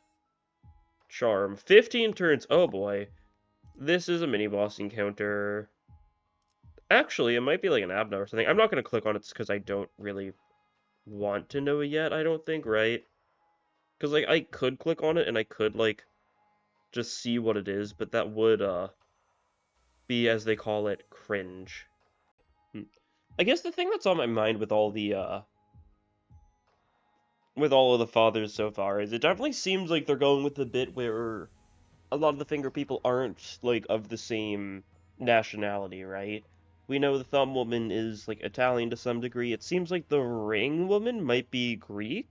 Charm. 15 turns. Oh boy. This is a mini-boss encounter. Actually, it might be like an Abno or something. I'm not gonna click on it because I don't really want to know yet, I don't think, right? Because, like, I could click on it and I could, like, just see what it is, but that would, be, as they call it, cringe. I guess the thing that's on my mind with all the, with all of the fathers so far is it definitely seems like they're going with the bit where a lot of the finger people aren't, like, of the same nationality, right? We know the thumb woman is, like, Italian to some degree. It seems like the ring woman might be Greek?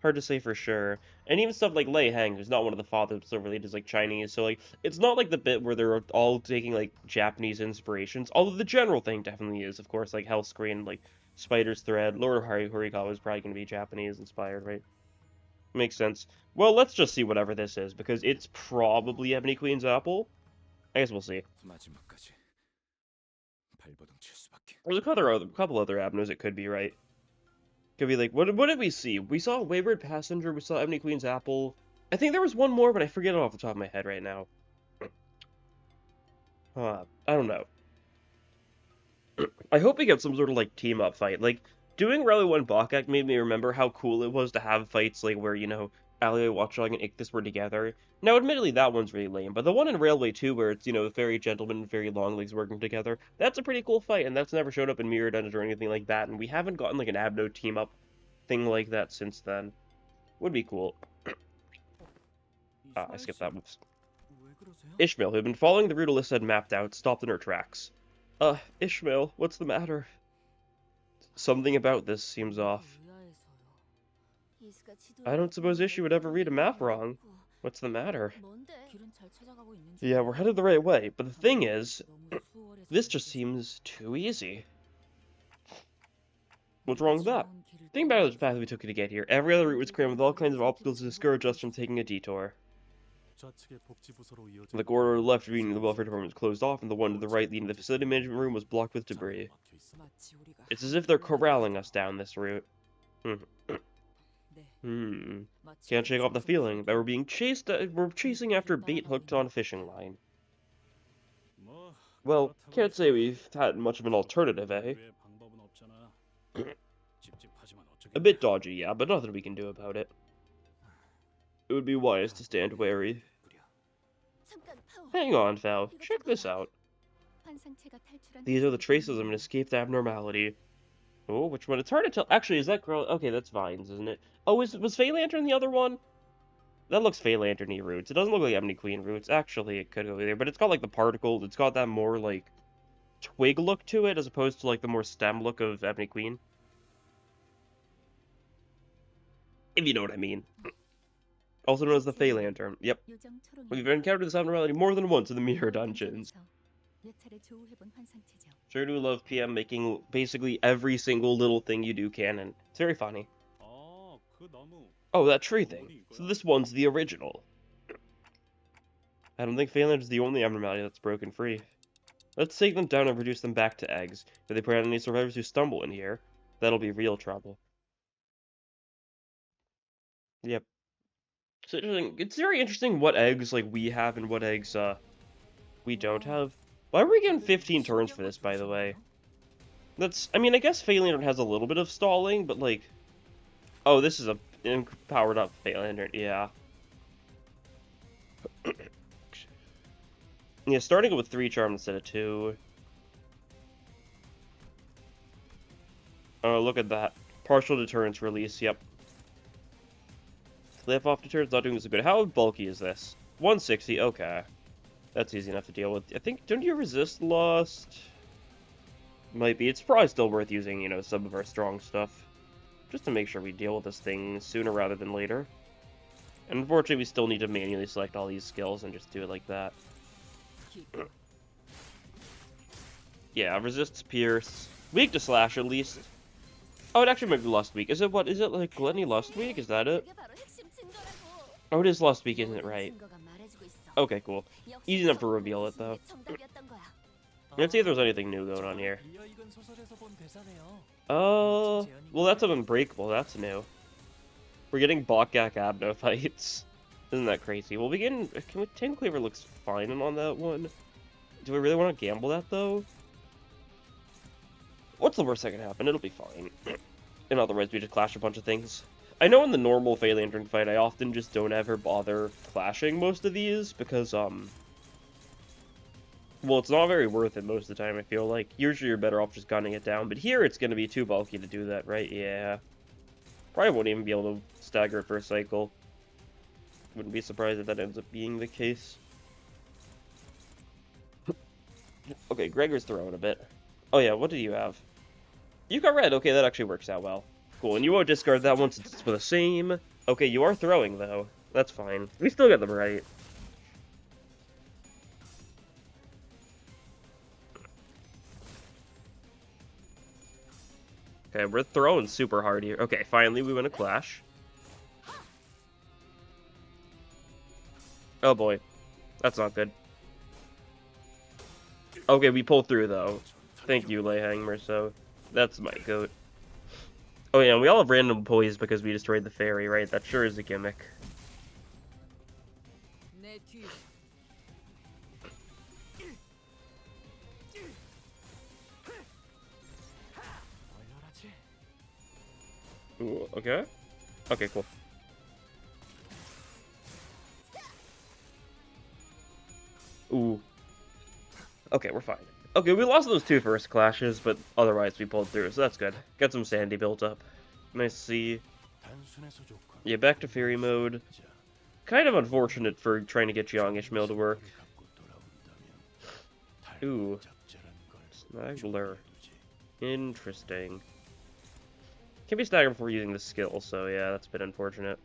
Hard to say for sure. And even stuff like Lei Heng, who's not one of the fathers, but still related, is, like, Chinese. So, like, it's not like the bit where they're all taking, like, Japanese inspirations. Although the general thing definitely is, of course, like, Hell Screen, like, Spider's Thread. Lord Horikawa is probably going to be Japanese-inspired, right? Makes sense. Well, let's just see whatever this is, because it's probably Ebony Queen's Apple. I guess we'll see. There's a couple other avenues it could be, right? Could be like, what did we see? We saw Wayward Passenger, we saw Ebony Queen's Apple. I think there was one more, but I forget it off the top of my head right now. I don't know. I hope we get some sort of, like, team-up fight. Like, doing Rally 1 Bakak made me remember how cool it was to have fights, like, where, you know, Alleyway Watchdog and Ichthys were together. Now, admittedly, that one's really lame, but the one in Railway 2, where it's, you know, Fairy Gentleman and Fairy Longlegs working together, that's a pretty cool fight, and that's never showed up in Mirror Dungeons or anything like that, and we haven't gotten, like, an Abno team-up thing like that since then. Would be cool. I skipped that. Whoops. Ishmael, who had been following the route Alyssa had mapped out, stopped in her tracks. Ishmael, what's the matter? Something about this seems off. I don't suppose Ishi would ever read a map wrong. What's the matter? Yeah, we're headed the right way, but the thing is, this just seems too easy. What's wrong with that? Think about the path we took to get here. Every other route was crammed with all kinds of obstacles to discourage us from taking a detour. The corridor left leading to the welfare department was closed off, and the one to the right leading to the facility management room was blocked with debris. It's as if they're corralling us down this route. Can't shake off the feeling that we're being chased. We're chasing after bait hooked on a fishing line. Well, can't say we've had much of an alternative, eh? A bit dodgy, yeah, but nothing we can do about it. It would be wise to stand wary. Hang on, Val. Check this out. These are the traces of an escaped abnormality. Oh, which one? It's hard to tell. Actually, is that girl? Okay, that's Vines, isn't it? Oh, was Fey Lantern the other one? That looks Fey Lantern-y roots. It doesn't look like Ebony Queen roots. Actually, it could go there, but it's got like the particles. It's got that more like twig look to it, as opposed to like the more stem look of Ebony Queen. If you know what I mean. Also known as the Fey Lantern. Yep. We've encountered this abnormality more than once in the Mirror Dungeons. Sure do love PM making basically every single little thing you do canon. It's very funny. Oh, that tree thing. So this one's the original. I don't think Phalanx is the only abnormality that's broken free. Let's take them down and reduce them back to eggs. If they prey on any survivors who stumble in here, that'll be real trouble. Yep. So it's very interesting what eggs like we have and what eggs we don't have. Why are we getting 15 turns for this, by the way? That's, I mean, I guess Fey Lantern has a little bit of stalling, but like, oh, this is a powered up Fey Lantern, yeah. Yeah, starting with 3 charm instead of 2. Oh, look at that. Partial deterrence release, yep. Flip off deterrence not doing so good. How bulky is this? 160, okay. That's easy enough to deal with. I think, don't you resist Lust? Might be. It's probably still worth using, you know, some of our strong stuff. Just to make sure we deal with this thing sooner rather than later. And unfortunately, we still need to manually select all these skills and just do it like that. Yeah, resists Pierce. Weak to Slash, at least. Oh, it actually might be Lust Weak. Is it what? Is it like Gluttony Lust Weak? Is that it? Oh, it is Lust Weak, isn't it? Right. Okay, cool. Easy enough to reveal it, though. Let's see if there's anything new going on here. Well, that's an Unbreakable. That's new. We're getting Bokgak Abno fights. Isn't that crazy? Well, can we, Tan Cleaver looks fine on that one. Do we really want to gamble that, though? What's the worst that can happen? It'll be fine. And otherwise, we just clash a bunch of things. I know in the normal Fey Lantern fight, I often just don't ever bother clashing most of these, because, well, it's not very worth it most of the time, I feel like. Usually you're better off just gunning it down, but here it's going to be too bulky to do that, right? Yeah. Probably won't even be able to stagger it for a cycle. Wouldn't be surprised if that ends up being the case. Okay, Gregor's throwing a bit. Oh yeah, what did you have? You got red. Okay, that actually works out well. Cool, and you won't discard that one since it's for the same. Okay, you are throwing, though. That's fine. We still got them right. Okay, we're throwing super hard here. Okay, finally we win a clash. Oh boy. That's not good. Okay, we pull through, though. Thank you, Lehang Merso. That's my goat. Oh yeah, we all have random poise because we destroyed the fairy, right? That sure is a gimmick. Ooh, okay. Okay, cool. Ooh. Okay, we're fine. Okay, we lost those 2 first clashes, but otherwise we pulled through, so that's good. Got some sandy built up. Nice to see. Yeah, back to fairy mode. Kind of unfortunate for trying to get Young Ishmael to work. Ooh. Snaggler. Interesting. Can be staggered before using the skill, so yeah, that's a bit unfortunate.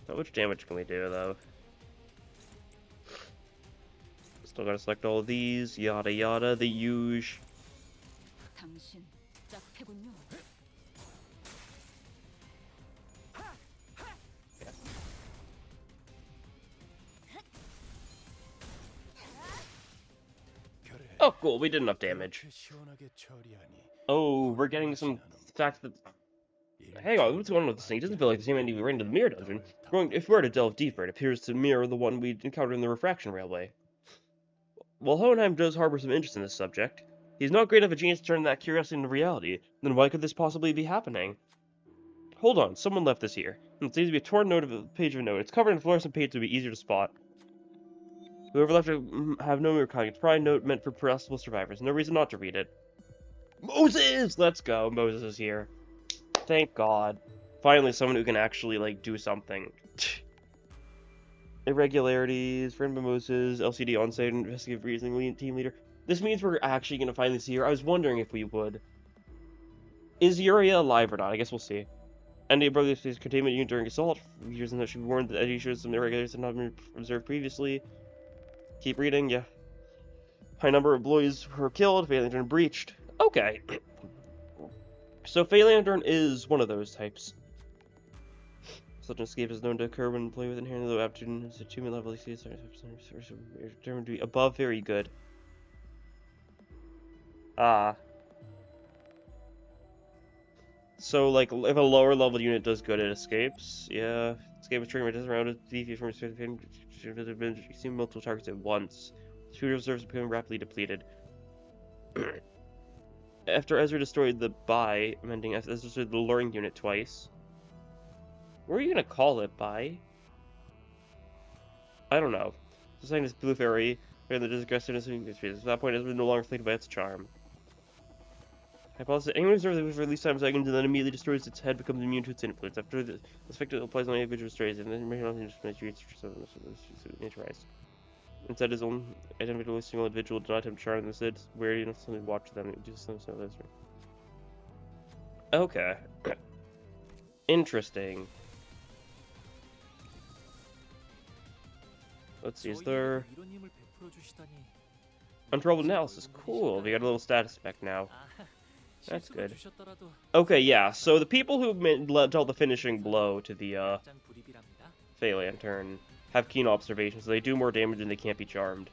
How much damage can we do, though? Still gotta select all of these, yada yada, the huge. Oh, cool. We did enough damage. Oh, we're getting some fact that... Hang on, what's going on with this thing? It doesn't feel like the same ending we ran into the mirror dungeon. If we were to delve deeper, it appears to mirror the one we encountered in the refraction railway. While Hohenheim does harbor some interest in this subject, he's not great of a genius to turn that curiosity into reality. Then why could this possibly be happening? Hold on, someone left this here. It seems to be a torn note of a page of a note. It's covered in fluorescent paint, so it'll be easier to spot. Whoever left it have no mere kind. It's probably a note meant for possible survivors. No reason not to read it. Moses! Let's go. Moses is here. Thank God. Finally, someone who can actually, like, do something. Irregularities, friend Mimosas, LCD on-site, investigative reasoning, team leader. This means we're actually going to finally see her. I was wondering if we would. Is Yuria alive or not? I guess we'll see. And the brother's containment unit during assault. Years in that she warned that Eddie shows some irregularities had not been observed previously. Keep reading, yeah. High number of employees were killed, Fae Lantern breached. Okay. So Fae Lantern is one of those types. Such an escape is known to occur when play with inherently low aptitude and attunement level exceeds determined to be above very good. So, like, if a lower level unit does good, it escapes. Yeah. Escape is triggering it around a deviate from a see multiple targets at once. Shooter reserves become rapidly depleted. After Ezra destroyed the Bai, amending Ezra destroyed the luring unit twice. What are you gonna call it, Bai? I don't know. So saying this blue fairy, and the disaggressiveness at that point Ezra no longer afflicted by its charm. Hypothesis: anyone who observes it for at least 5 seconds and then immediately destroys its head becomes immune to its influence. After the effect applies on any individual strays, and then neutralized. Instead, his own individual single individual do not attempt to charm them. Instead, where you know watch them and do something like this. Okay. Interesting. Let's see, is there untroubled analysis? Cool. We got a little status spec now. That's good. Okay, yeah. So the people who dealt the finishing blow to the Fae Lantern have keen observation, so they do more damage and they can't be charmed.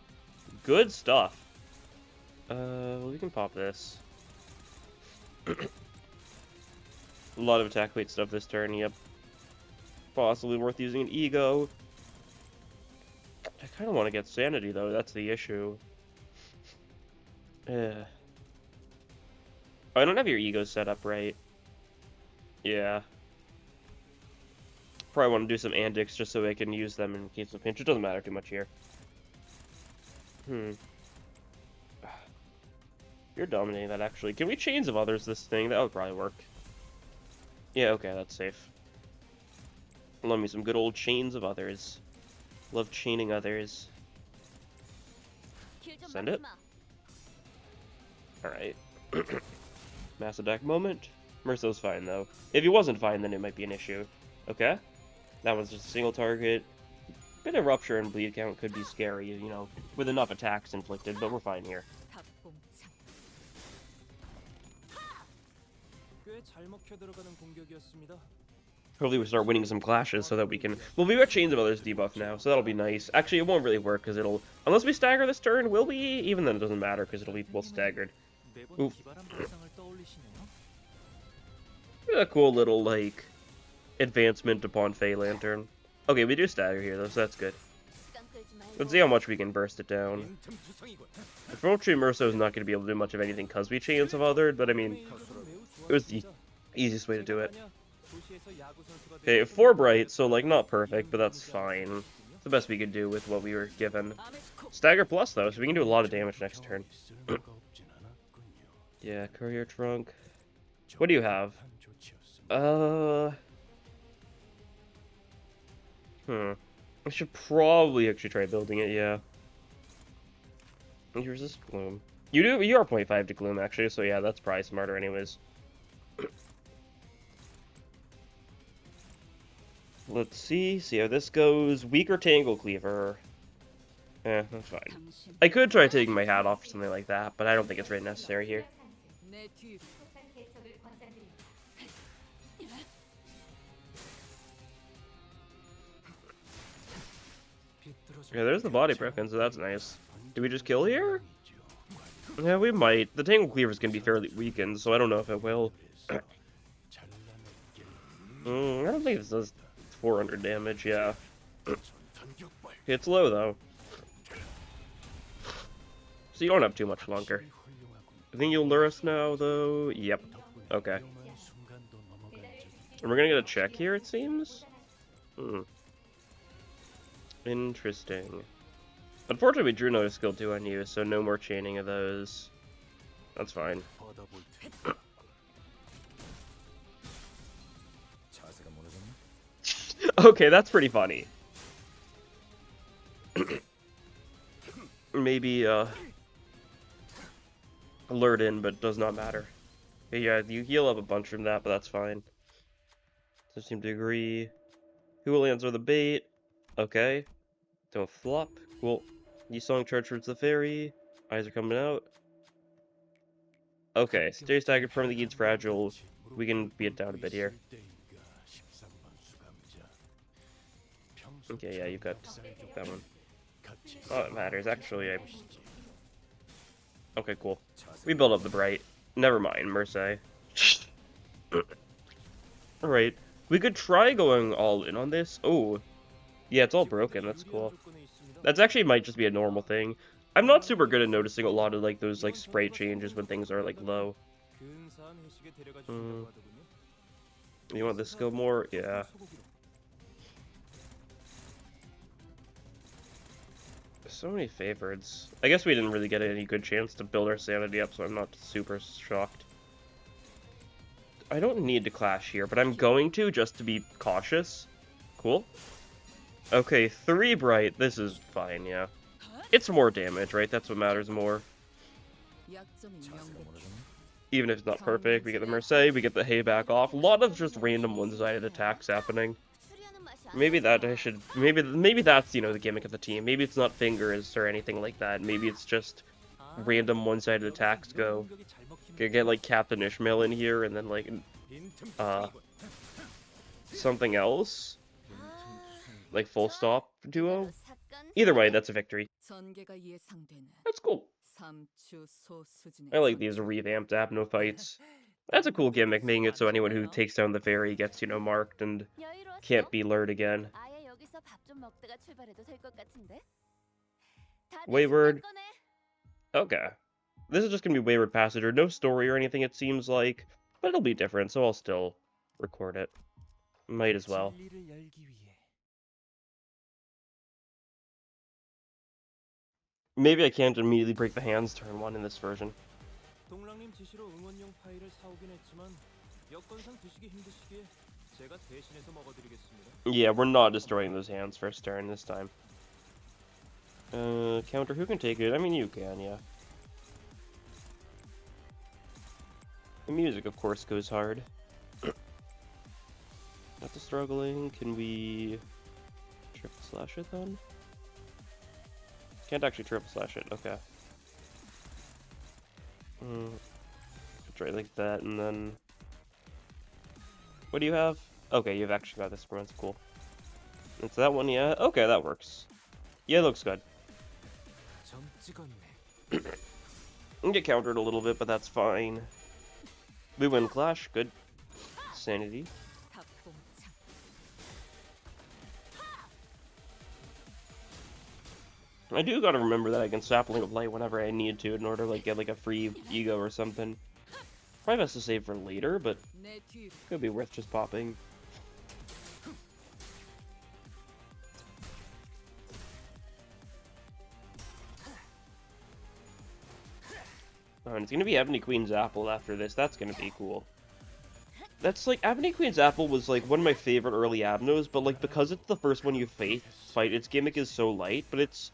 Good stuff. Well, we can pop this. A lot of attack weight stuff this turn, yep. Possibly worth using an ego. I kind of want to get sanity, though, that's the issue. Oh, I don't have your ego set up right. Yeah. Probably want to do some antics just so I can use them in case of pinch. It doesn't matter too much here. You're dominating that, actually. Can we Chains of Others this thing? That would probably work. Yeah, okay, that's safe. Love me some good old Chains of Others. Love chaining others. Send it. Alright. Mass attack moment. Merso's fine, though. If he wasn't fine, then it might be an issue. Okay. That one's just a single target. Bit of rupture and bleed count could be scary, you know, with enough attacks inflicted, but we're fine here. Hopefully we start winning some clashes so that we can... Well, we got Chains of Others debuff now, so that'll be nice. Actually, it won't really work, because it'll... Unless we stagger this turn, will we? Even then, it doesn't matter, because it'll be both staggered. Oof. A cool little, like, advancement upon Fae Lantern. Okay, we do stagger here, though, so that's good. Let's see how much we can burst it down. Unfortunately, Merso's not going to be able to do much of anything because we Chains of Othered, but I mean, it was the easiest way to do it. Okay, 4 bright, so like not perfect, but that's fine. It's the best we could do with what we were given. Stagger plus though, so we can do a lot of damage next turn. Yeah, courier trunk. What do you have? I should probably actually try building it, yeah. Here's this gloom. You are 0.5 to gloom actually, so yeah, that's probably smarter anyways. Let's see how this goes. Weaker Tangle Cleaver. Eh, that's fine. I could try taking my hat off or something like that, but I don't think it's really necessary here. Yeah, there's the body broken, so that's nice. Did we just kill here? Yeah, we might. The Tangle Cleaver is going to be fairly weakened, so I don't know if it will. I don't think this does 400 damage, yeah. It's low, though. So you don't have too much longer. I think you'll lure us now, though. Yep. Okay. And we're gonna get a check here, it seems? Interesting. Unfortunately, we drew no skill 2 on you, so no more chaining of those. That's fine. Okay, that's pretty funny. Maybe, alert in, but does not matter. Okay, yeah, you heal up a bunch from that, but that's fine. So seem to agree. Who will answer the bait? Okay. Don't flop. Cool. You song charge towards the fairy. Eyes are coming out. Okay, stay staggered from the Eid's fragile. We can beat it down a bit here. Okay, yeah, you got that one. Oh, it matters. Actually, okay, cool. We build up the Bright. Never mind, Mercy. Alright. We could try going all in on this. Oh. Yeah, it's all broken. That's cool. That's actually might just be a normal thing. I'm not super good at noticing a lot of, like, those, like, sprite changes when things are, like, low. You want this skill more? Yeah. So many favorites. I guess we didn't really get any good chance to build our sanity up, so I'm not super shocked. I don't need to clash here, but I'm going to just to be cautious. Cool. Okay, 3 bright. This is fine, yeah. It's more damage, right? That's what matters more. Even if it's not perfect, we get the Mercy, we get the hay back off. A lot of just random one-sided attacks happening. Maybe that I should... Maybe that's, you know, the gimmick of the team. Maybe it's not fingers or anything like that. Maybe it's just random one-sided attacks go. Get, like, Captain Ishmael in here, and then, like, something else. Like, full stop duo. Either way, that's a victory. That's cool. I like these revamped Abno fights. That's a cool gimmick, making it so anyone who takes down the fairy gets, you know, marked and can't be lured again. Wayward. Okay. This is just gonna be Wayward Passenger. No story or anything, it seems like. But it'll be different, so I'll still record it. Might as well. Maybe I can't immediately break the hands turn 1 in this version. 동랑님 지시로 응원용 파이를 사오긴 했지만 여건상 드시기 힘드시기에 제가 대신해서 먹어드리겠습니다. Yeah, we're not destroying those hands first turn this time. Counter, who can take it? I mean, you can, yeah. The music, of course, goes hard. Not the struggling. Can we triple slash it then? Can't actually triple slash it. Okay. Try like that, and then what do you have? Okay, you've actually got this one. That's cool. It's that one, yeah. Okay, that works. Yeah, it looks good. We get countered a little bit, but that's fine. We win clash. Good. Sanity. I do gotta remember that I can Sapling of Light whenever I need to in order to, like, get, like, a free ego or something. Probably best to save for later, but could be worth just popping. Oh, and it's gonna be Ebony Queen's Apple after this. That's gonna be cool. That's, like, Ebony Queen's Apple was, like, one of my favorite early Abnos, but, like, because it's the first one you fight, its gimmick is so light, but it's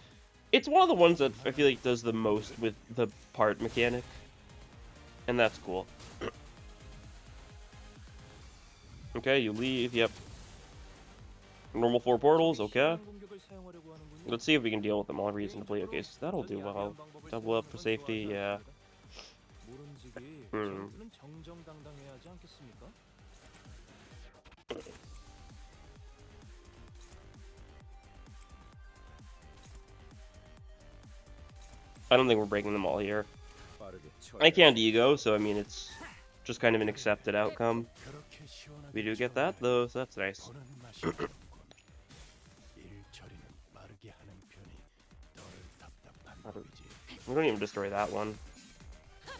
one of the ones that I feel like does the most with the part mechanic. And that's cool. Okay, you leave, yep. Normal 4 portals, okay. Let's see if we can deal with them all reasonably. Okay, so that'll do well. Double up for safety, yeah. I don't think we're breaking them all here. I can't ego, so I mean it's just kind of an accepted outcome. We do get that though, so that's nice. We don't even destroy that one.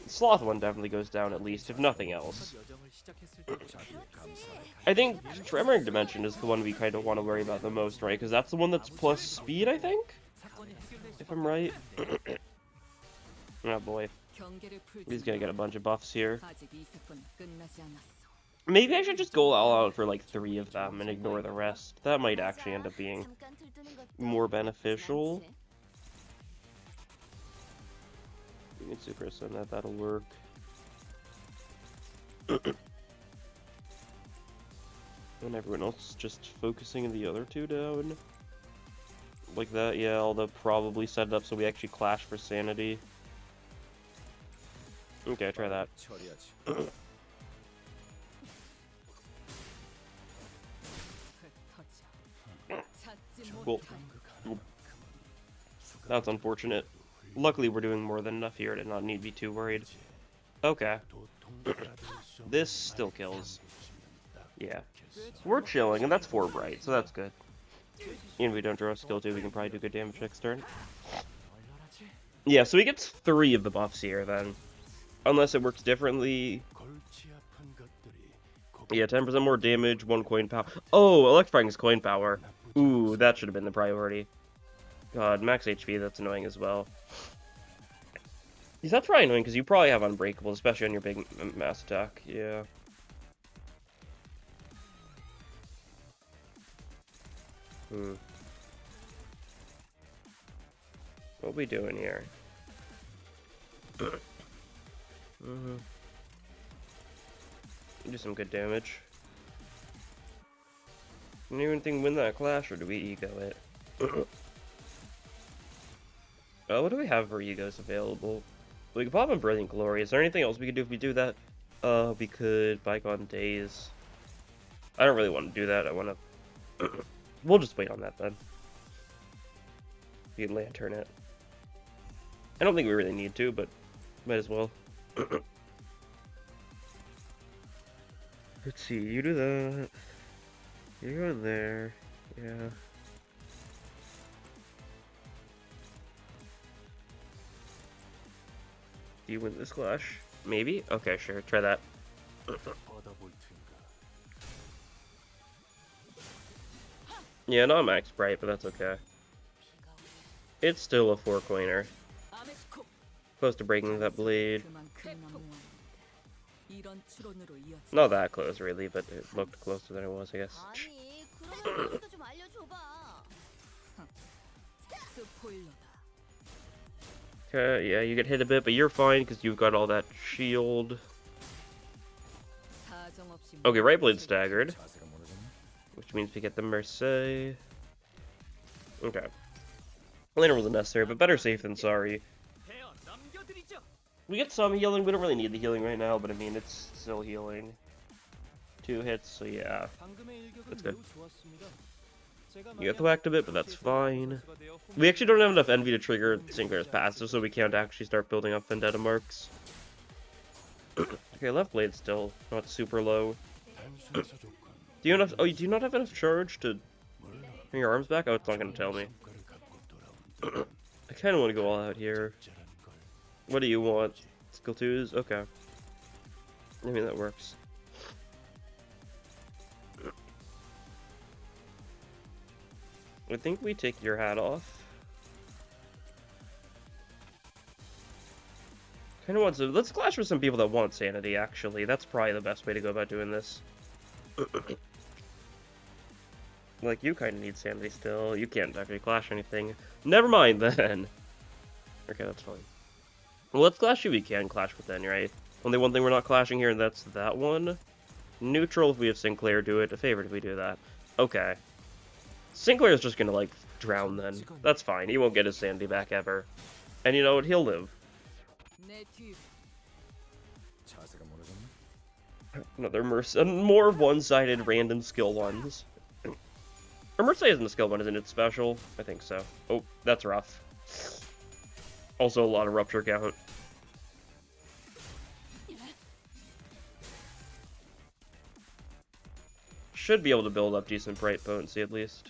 The sloth one definitely goes down at least, if nothing else. I think Tremoring Dimension is the one we kind of want to worry about the most, right? Because that's the one that's plus speed, I think? If I'm right. Oh boy. He's gonna get a bunch of buffs here. Maybe I should just go all out for like 3 of them and ignore the rest. That might actually end up being more beneficial. You can super ascend that, that'll work. And everyone else just focusing the other 2 down. Like that, yeah, I'll probably set it up so we actually clash for sanity. Okay, try that. Cool. That's unfortunate. Luckily, we're doing more than enough here to not need to be too worried. Okay. This still kills. Yeah. We're chilling, and that's 4 bright, so that's good. Even if we don't draw a skill 2, we can probably do good damage next turn. Yeah, so he gets 3 of the buffs here, then. Unless it works differently. Yeah, 10% more damage, 1 coin power. Oh, electrifying is coin power. Ooh, that should have been the priority. God, max HP, that's annoying as well. That's probably annoying because you probably have unbreakable, especially on your big mass attack. Yeah. What are we doing here? Do some good damage. Can you even win that clash, or do we ego it? Oh, what do we have for egos available? We could pop in Brilliant Glory. Is there anything else we could do if we do that? We could Bygone Days. I don't really want to do that. I want to... We'll just wait on that then. We can Lantern it. I don't think we really need to, but might as well. Let's see, you do that. You go in there. Yeah. Do you win this clash? Maybe? Okay, sure. Try that. Yeah, not max bright, but that's okay. It's still a 4-coiner. Close to breaking that blade. Not that close, really, but it looked closer than it was, I guess. Okay, yeah, you get hit a bit, but you're fine because you've got all that shield. Okay, right blade staggered, which means we get the Mercy. Okay. Later wasn't necessary, but better safe than sorry. We get some healing. We don't really need the healing right now, but I mean, it's still healing. 2 hits, so yeah. That's good. You get whacked a bit, but that's fine. We actually don't have enough envy to trigger Sinclair's passive, so we can't actually start building up vendetta marks. Okay, left blade still not super low. Do you have? Oh, do you not have enough charge to bring your arms back? Oh, it's not gonna tell me. I kind of want to go all out here. What do you want? Skill 2s? Okay. I mean, that works. I think we take your hat off. Kind of want to... Let's clash with some people that want sanity, actually. That's probably the best way to go about doing this. Like, you kind of need sanity still. You can't actually clash anything. Never mind, then. Okay, that's fine. Well, let's clash who we can clash with then, right? Only one thing we're not clashing here, and that's that one. Neutral if we have Sinclair do it. A favorite if we do that. Okay. Sinclair's just gonna, like, drown then. That's fine. He won't get his sanity back ever. And you know what? He'll live. Another more one-sided random skill ones. Or Mercy isn't a skill one, isn't it? Special? I think so. Oh, that's rough. Also a lot of rupture count. should be able to build up decent bright potency at least.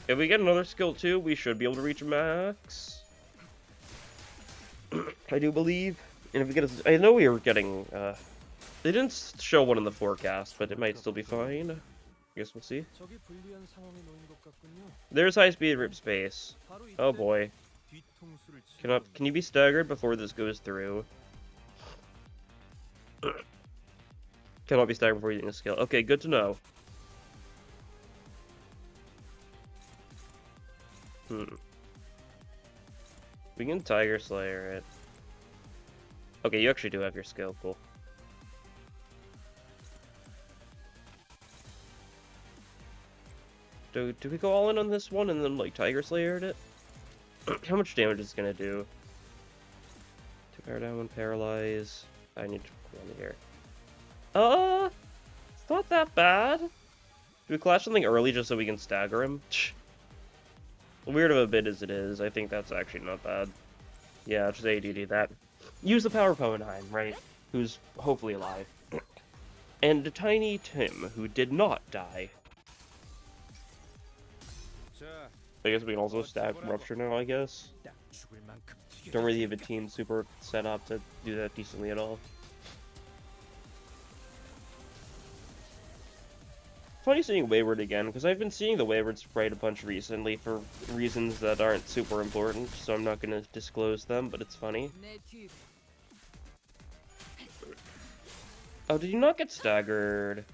If we get another skill too, we should be able to reach max. I do believe. And if we get I know we were getting, they didn't show one in the forecast, but it might still be fine. I guess we'll see. 적이 불리한 상황에 놓인 것 같군요. There's high speed rip space. 바로 Oh 이때 boy. 뒤통수를 Can you be staggered before this goes through? Cannot be staggered before using a skill. Okay, good to know. We can Tiger Slayer it. Okay, you actually do have your skill. Cool. Do we go all in on this one and then like Tiger Slayer it? How much damage is it gonna do? 2 power down, 1 paralyze. I need to put one here. It's not that bad. Do we clash something early just so we can stagger him? Weird of a bit as it is, I think that's actually not bad. Yeah, just ADD that. Use the power Poenheim, right? Who's hopefully alive. And Tiny Tim, who did not die. I guess we can also stack Rupture now, I guess. Don't really have a team super set up to do that decently at all. Funny seeing Wayward again, because I've been seeing the Wayward sprite a bunch recently for reasons that aren't super important, so I'm not going to disclose them, but it's funny. Oh, did you not get staggered?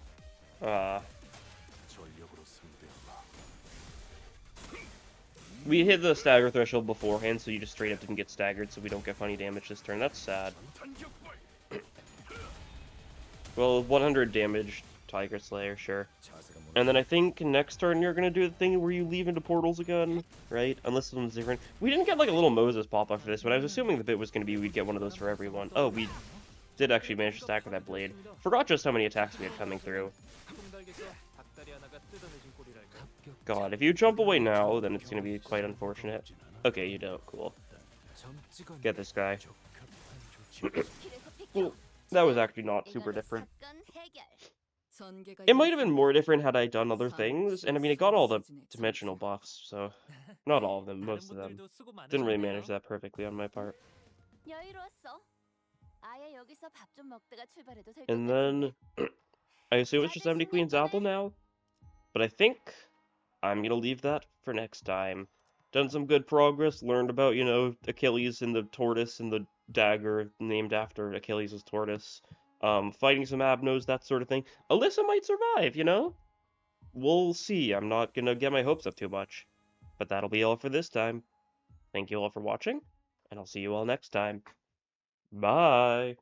We hit the stagger threshold beforehand, so you just straight up didn't get staggered, so we don't get funny damage this turn. That's sad. Well, 100 damage, Tiger Slayer, sure. And then I think next turn you're gonna do the thing where you leave into portals again, right? Unless someone's different. We didn't get like a little Moses pop-up for this, but I was assuming the bit was gonna be we'd get one of those for everyone. Oh, we did actually manage to stack with that blade. Forgot just how many attacks we had coming through. God, if you jump away now, then it's gonna be quite unfortunate. Okay, you don't. Cool. Get this guy. Well, that was actually not super different. It might have been more different had I done other things, and I mean, it got all the dimensional buffs, so... Not all of them, most of them. Didn't really manage that perfectly on my part. And then... I assume it's just 70 Queen's Apple now? But I think I'm gonna leave that for next time. Done some good progress, learned about, you know, Achilles and the tortoise and the dagger named after Achilles' tortoise. Fighting some Abnos, that sort of thing. Alyssa might survive, you know? We'll see. I'm not gonna get my hopes up too much. But that'll be all for this time. Thank you all for watching, and I'll see you all next time. Bye!